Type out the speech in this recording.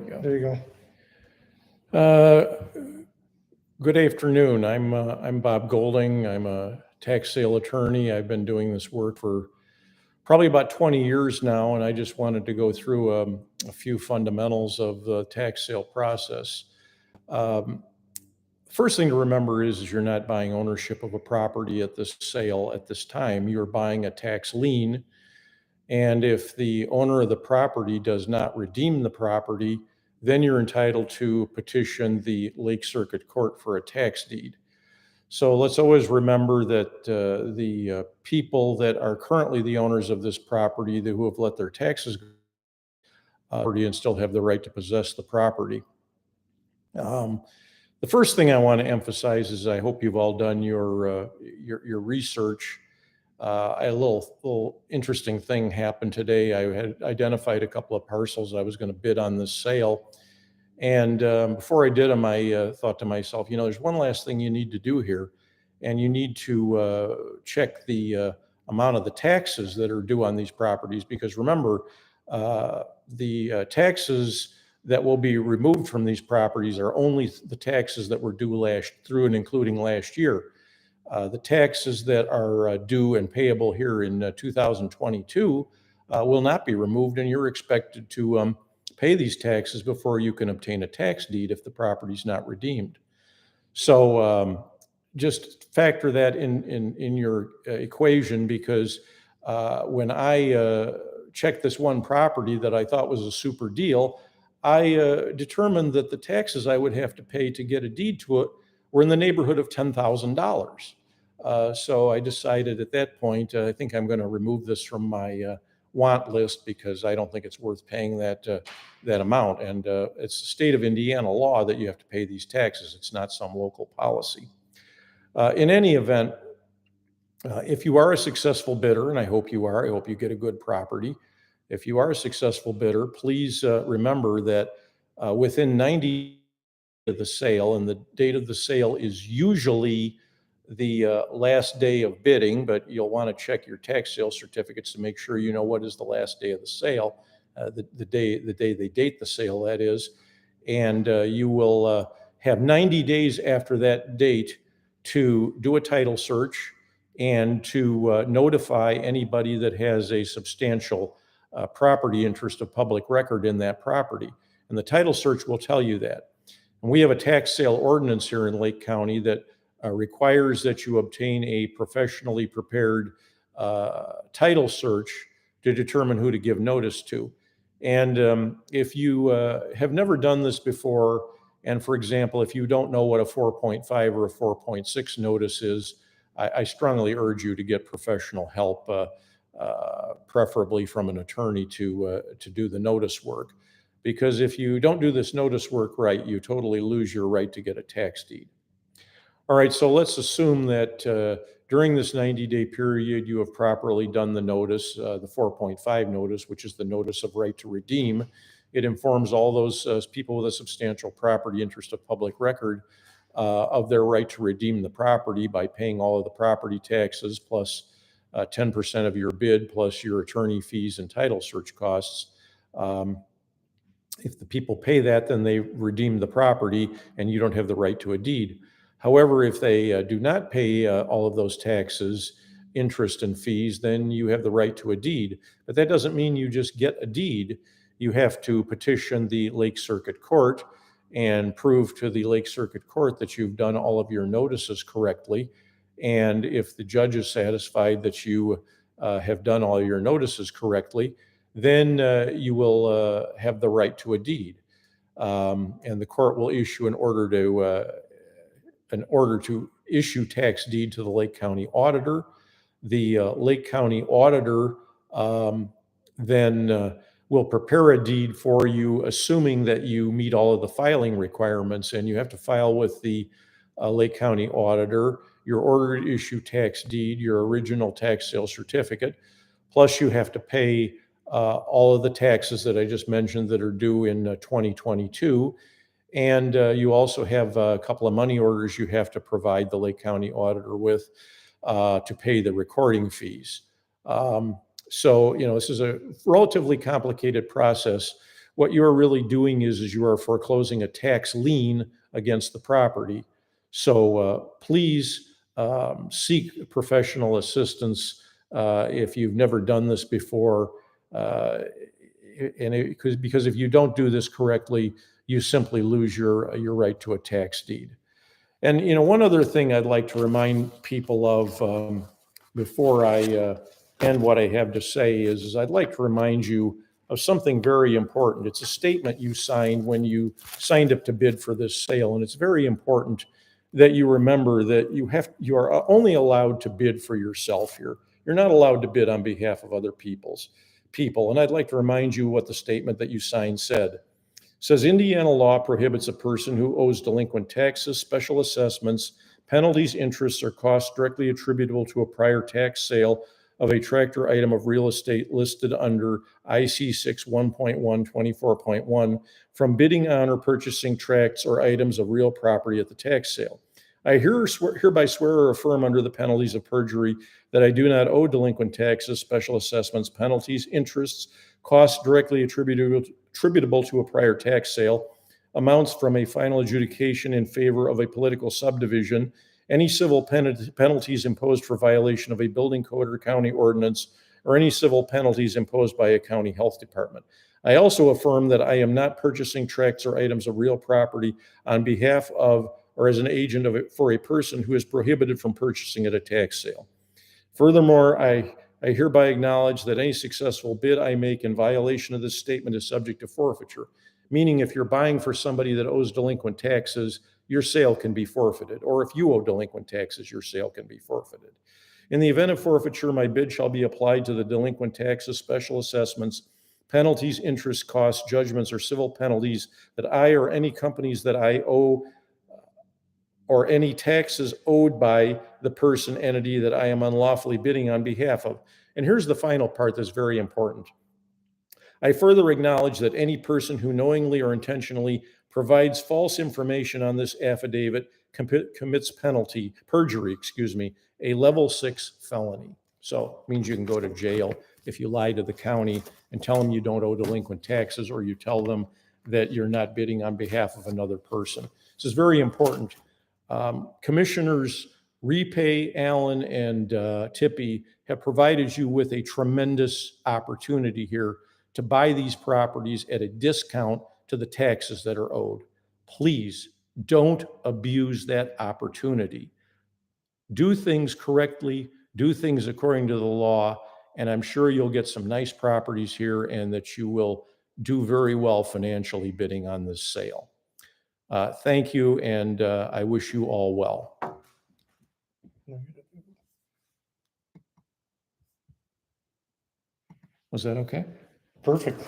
we go. There you go. Good afternoon. I'm Bob Golding. I'm a tax sale attorney. I've been doing this work for probably about 20 years now, and I just wanted to go through a few fundamentals of the tax sale process. First thing to remember is you're not buying ownership of a property at this sale at this time. You're buying a tax lien, and if the owner of the property does not redeem the property, then you're entitled to petition the Lake Circuit Court for a tax deed. So let's always remember that the people that are currently the owners of this property, who have let their taxes go and still have the right to possess the property. The first thing I want to emphasize is I hope you've all done your research. I had a little interesting thing happen today. I had identified a couple of parcels I was going to bid on this sale. And before I did them, I thought to myself, there's one last thing you need to do here. And you need to check the amount of the taxes that are due on these properties. Because remember, the taxes that will be removed from these properties are only the taxes that were due through and including last year. The taxes that are due and payable here in 2022 will not be removed, and you're expected to pay these taxes before you can obtain a tax deed if the property is not redeemed. So just factor that in your equation, because when I checked this one property that I thought was a super deal, I determined that the taxes I would have to pay to get a deed to it were in the neighborhood of $10,000. So I decided at that point, I think I'm going to remove this from my want list, because I don't think it's worth paying that amount. And it's the state of Indiana law that you have to pay these taxes. It's not some local policy. In any event, if you are a successful bidder, and I hope you are, I hope you get a good property. If you are a successful bidder, please remember that within 90 days of the sale, and the date of the sale is usually the last day of bidding, but you'll want to check your tax sale certificates to make sure you know what is the last day of the sale, the day they date the sale, that is. And you will have 90 days after that date to do a title search and to notify anybody that has a substantial property interest of public record in that property. And the title search will tell you that. And we have a tax sale ordinance here in Lake County that requires that you obtain a professionally prepared title search to determine who to give notice to. And if you have never done this before, and for example, if you don't know what a 4.5 or a 4.6 notice is, I strongly urge you to get professional help, preferably from an attorney to do the notice work. Because if you don't do this notice work right, you totally lose your right to get a tax deed. All right, so let's assume that during this 90-day period, you have properly done the notice, the 4.5 notice, which is the notice of right to redeem. It informs all those people with a substantial property interest of public record of their right to redeem the property by paying all of the property taxes plus 10% of your bid plus your attorney fees and title search costs. If the people pay that, then they redeem the property and you don't have the right to a deed. However, if they do not pay all of those taxes, interest, and fees, then you have the right to a deed. But that doesn't mean you just get a deed. You have to petition the Lake Circuit Court and prove to the Lake Circuit Court that you've done all of your notices correctly. And if the judge is satisfied that you have done all your notices correctly, then you will have the right to a deed. And the court will issue an order to issue tax deed to the Lake County auditor. The Lake County auditor then will prepare a deed for you, assuming that you meet all of the filing requirements, and you have to file with the Lake County auditor your order to issue tax deed, your original tax sale certificate, plus you have to pay all of the taxes that I just mentioned that are due in 2022. And you also have a couple of money orders you have to provide the Lake County auditor with to pay the recording fees. So, this is a relatively complicated process. what you're really doing is you are foreclosing a tax lien against the property. So please seek professional assistance if you've never done this before. Because if you don't do this correctly, you simply lose your right to a tax deed. And one other thing I'd like to remind people of before I end what I have to say is I'd like to remind you of something very important. It's a statement you signed when you signed up to bid for this sale, and it's very important that you remember that you are only allowed to bid for yourself here. You're not allowed to bid on behalf of other people. And I'd like to remind you what the statement that you signed said. It says Indiana law prohibits a person who owes delinquent taxes, special assessments, penalties, interests, or costs directly attributable to a prior tax sale of a tractor item of real estate listed under IC 6 1.1 24.1 from bidding on or purchasing tracts or items of real property at the tax sale. I hereby swear or affirm under the penalties of perjury that I do not owe delinquent taxes, special assessments, penalties, interests, costs directly attributable to a prior tax sale, amounts from a final adjudication in favor of a political subdivision, any civil penalties imposed for violation of a building code or county ordinance, or any civil penalties imposed by a county health department. I also affirm that I am not purchasing tracts or items of real property on behalf of or as an agent of it for a person who is prohibited from purchasing at a tax sale. Furthermore, I hereby acknowledge that any successful bid I make in violation of this statement is subject to forfeiture, meaning if you're buying for somebody that owes delinquent taxes, your sale can be forfeited, or if you owe delinquent taxes, your sale can be forfeited. In the event of forfeiture, my bid shall be applied to the delinquent taxes, special assessments, penalties, interest, costs, judgments, or civil penalties that I or any companies that I owe or any taxes owed by the person, entity that I am unlawfully bidding on behalf of. And here's the final part that's very important. I further acknowledge that any person who knowingly or intentionally provides false information on this affidavit commits perjury, a level 6 felony. So it means you can go to jail if you lie to the county and tell them you don't owe delinquent taxes, or you tell them that you're not bidding on behalf of another person. This is very important. Commissioners Repay, Allen, and Tippy have provided you with a tremendous opportunity here to buy these properties at a discount to the taxes that are owed. Please don't abuse that opportunity. Do things correctly, do things according to the law, and I'm sure you'll get some nice properties here and that you will do very well financially bidding on this sale. Thank you, and I wish you all well. Was that okay? Perfect.